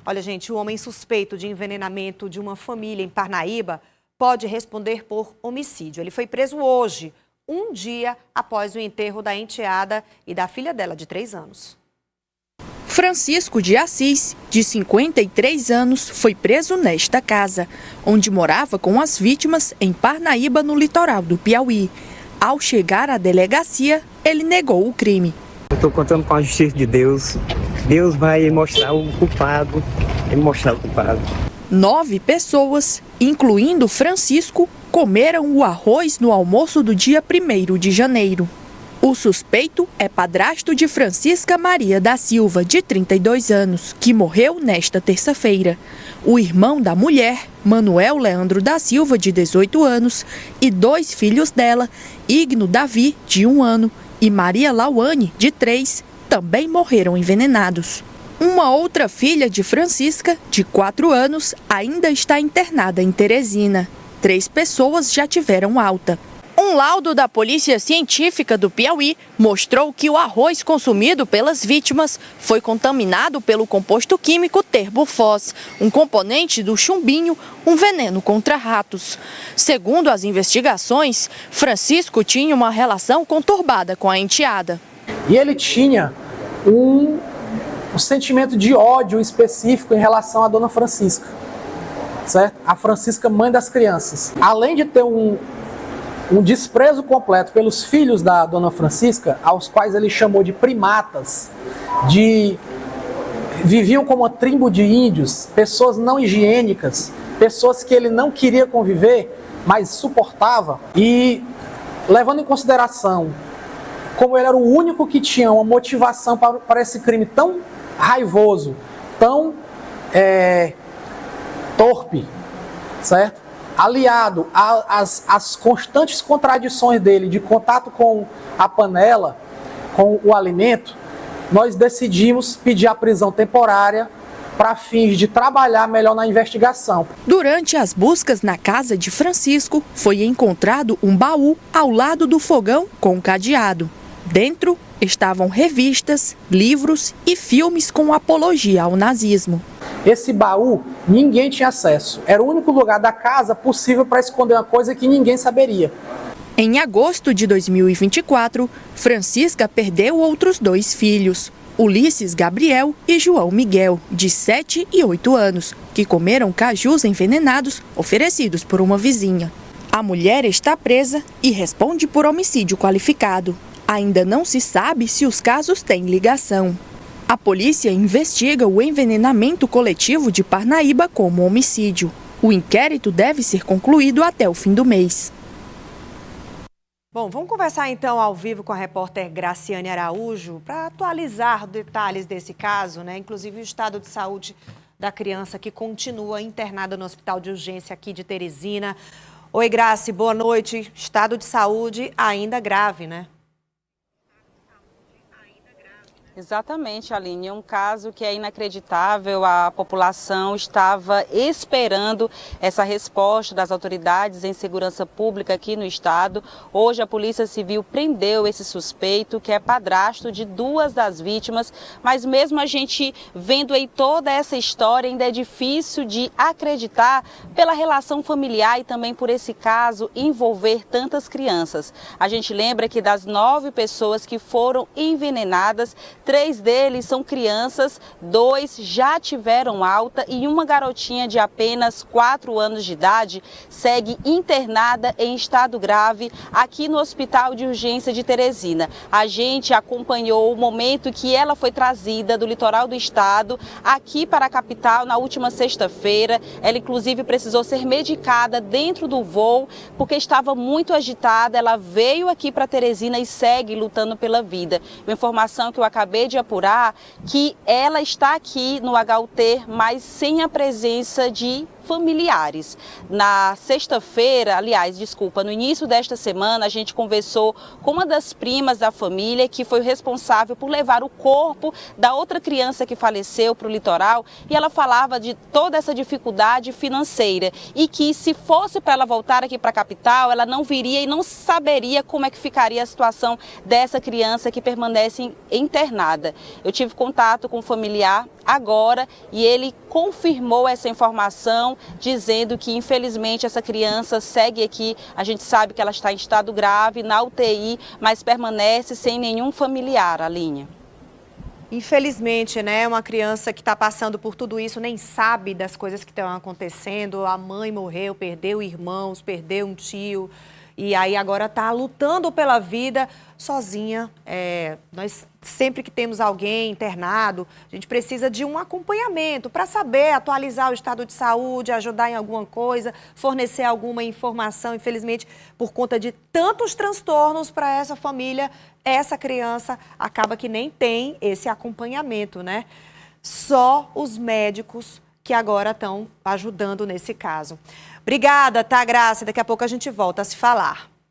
Olha, gente, o homem suspeito de envenenamento de uma família em Parnaíba pode responder por homicídio. Ele foi preso hoje, um dia após o enterro da enteada e da filha dela, de 3 anos. Francisco de Assis, de 53 anos, foi preso nesta casa, onde morava com as vítimas em Parnaíba, no litoral do Piauí. Ao chegar à delegacia, ele negou o crime. Eu estou contando com a justiça de Deus. Deus vai mostrar o culpado. 9 pessoas, incluindo Francisco, comeram o arroz no almoço do dia 1º de janeiro. O suspeito é padrasto de Francisca Maria da Silva, de 32 anos, que morreu nesta terça-feira. O irmão da mulher, Manuel Leandro da Silva, de 18 anos, e 2 filhos dela, Igno Davi, de 1 ano, e Maria Lauane, de 3, também morreram envenenados. Uma outra filha de Francisca, de 4 anos, ainda está internada em Teresina. 3 pessoas já tiveram alta. Um laudo da Polícia Científica do Piauí mostrou que o arroz consumido pelas vítimas foi contaminado pelo composto químico terbufós, um componente do chumbinho, um veneno contra ratos. Segundo as investigações, Francisco tinha uma relação conturbada com a enteada. E ele tinha um sentimento de ódio específico em relação à dona Francisca, certo? A Francisca, mãe das crianças. Além de ter um desprezo completo pelos filhos da dona Francisca, aos quais ele chamou de primatas, viviam como uma tribo de índios, pessoas não higiênicas, pessoas que ele não queria conviver, mas suportava. E levando em consideração como ele era o único que tinha uma motivação para esse crime tão raivoso, tão torpe, certo? Aliado às constantes contradições dele de contato com a panela, com o alimento, nós decidimos pedir a prisão temporária para fins de trabalhar melhor na investigação. Durante as buscas na casa de Francisco, foi encontrado um baú ao lado do fogão com cadeado. Dentro estavam revistas, livros e filmes com apologia ao nazismo. Esse baú ninguém tinha acesso. Era o único lugar da casa possível para esconder uma coisa que ninguém saberia. Em agosto de 2024, Francisca perdeu outros 2 filhos, Ulisses Gabriel e João Miguel, de 7 e 8 anos, que comeram cajus envenenados oferecidos por uma vizinha. A mulher está presa e responde por homicídio qualificado. Ainda não se sabe se os casos têm ligação. A polícia investiga o envenenamento coletivo de Parnaíba como homicídio. O inquérito deve ser concluído até o fim do mês. Bom, vamos conversar então ao vivo com a repórter Graciane Araújo para atualizar detalhes desse caso, né? Inclusive o estado de saúde da criança que continua internada no hospital de urgência aqui de Teresina. Oi, Graci, boa noite. Estado de saúde ainda grave, né? Exatamente, Aline. É um caso que é inacreditável. A população estava esperando essa resposta das autoridades em segurança pública aqui no estado. Hoje a Polícia Civil prendeu esse suspeito, que é padrasto de 2 das vítimas. Mas mesmo a gente vendo aí toda essa história, ainda é difícil de acreditar pela relação familiar e também por esse caso envolver tantas crianças. A gente lembra que das 9 pessoas que foram envenenadas, 3 deles são crianças, 2 já tiveram alta e uma garotinha de apenas 4 anos de idade segue internada em estado grave aqui no Hospital de Urgência de Teresina. A gente acompanhou o momento que ela foi trazida do litoral do estado aqui para a capital na última sexta-feira. Ela inclusive precisou ser medicada dentro do voo porque estava muito agitada. Ela veio aqui para Teresina e segue lutando pela vida. Uma informação que eu acabei de apurar, que ela está aqui no HUT, mas sem a presença de familiares. Na sexta-feira, aliás, desculpa, no início desta semana, a gente conversou com uma das primas da família que foi responsável por levar o corpo da outra criança que faleceu para o litoral, e ela falava de toda essa dificuldade financeira e que se fosse para ela voltar aqui para a capital, ela não viria e não saberia como é que ficaria a situação dessa criança que permanece internada. Eu tive contato com o familiar agora e ele confirmou essa informação, dizendo que infelizmente essa criança segue aqui. A gente sabe que ela está em estado grave, na UTI, mas permanece sem nenhum familiar, Aline. Infelizmente, né, uma criança que está passando por tudo isso nem sabe das coisas que estão acontecendo. A mãe morreu, perdeu irmãos, perdeu um tio e aí agora está lutando pela vida sozinha. Nós sempre que temos alguém internado, a gente precisa de um acompanhamento para saber atualizar o estado de saúde, ajudar em alguma coisa, fornecer alguma informação. Infelizmente, por conta de tantos transtornos para essa família, essa criança acaba que nem tem esse acompanhamento, né? Só os médicos que agora estão ajudando nesse caso. Obrigada, tá, Graça? Daqui a pouco a gente volta a se falar.